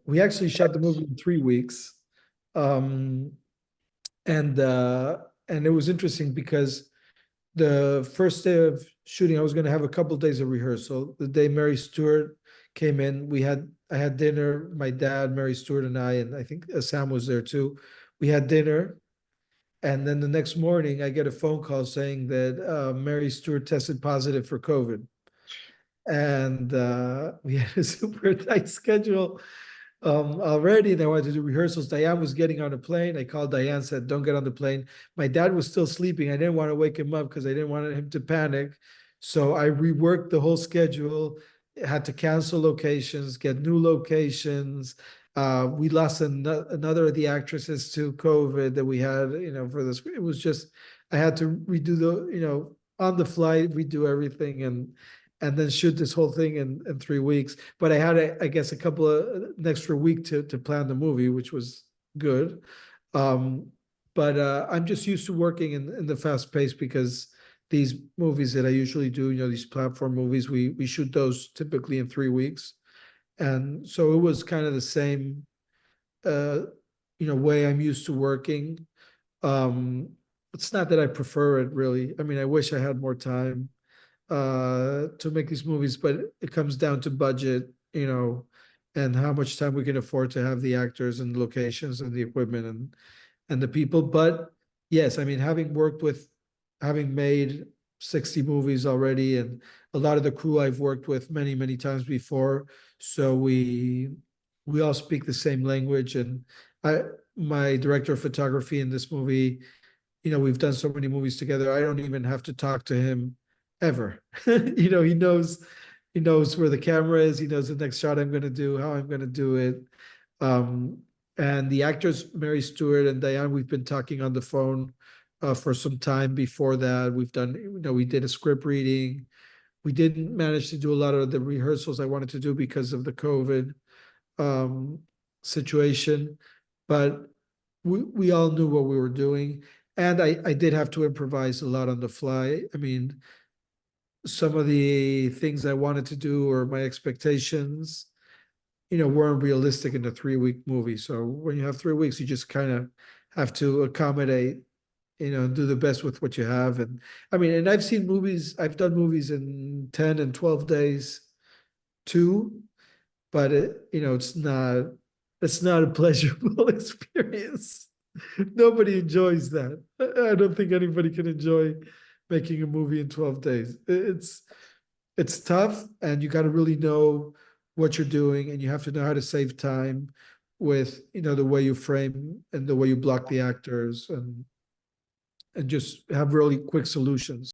We actually shot the movie in 3 weeks. Um, and it was interesting because the first day of shooting, I was going to have a couple of days of rehearsal. The day Mary Stewart came in, I had dinner. My dad, Mary Stewart, and I think Sam was there too. We had dinner, and then the next morning, I get a phone call saying that Mary Stewart tested positive for COVID, and we had a super tight schedule already, and I wanted to do rehearsals. Diane was getting on a plane. I called Diane, said, "Don't get on the plane." My dad was still sleeping. I didn't want to wake him up because I didn't want him to panic. So I reworked the whole schedule, had to cancel locations, get new locations. We lost another of the actresses to COVID that we had, for this. It was just, I had to redo on the fly, redo everything and then shoot this whole thing in 3 weeks. But I had, I guess, a couple of an extra week to plan the movie, which was good. Um, but I'm just used to working in the fast pace because these movies that I usually do, these platform movies, we shoot those typically in 3 weeks. And so it was kind of the same, uh, way I'm used to working. Um, it's not that I prefer it really. I mean, I wish I had more time to make these movies, but it comes down to budget, and how much time we can afford to have the actors and locations and the equipment and the people. But yes, I mean, having made 60 movies already, and a lot of the crew I've worked with many, many times before, so we all speak the same language. And I, my director of photography in this movie, we've done so many movies together. I don't even have to talk to him ever. He knows where the camera is. He knows the next shot I'm going to do, how I'm going to do it. Um, and the actors, Mary Stewart and Diane, we've been talking on the phone for some time before that. We did a script reading. We didn't manage to do a lot of the rehearsals I wanted to do because of the COVID um, situation, but we all knew what we were doing. And I did have to improvise a lot on the fly. I mean, some of the things I wanted to do or my expectations, weren't realistic in a 3 week movie. So when you have 3 weeks, you just kind of have to accommodate, and do the best with what you have. And I mean, and I've done movies in 10 and 12 days too, but it's not a pleasurable experience. Nobody enjoys that. I don't think anybody can enjoy making a movie in 12 days. It's tough, and you got to really know what you're doing, and you have to know how to save time with the way you frame and the way you block the actors, and just have really quick solutions.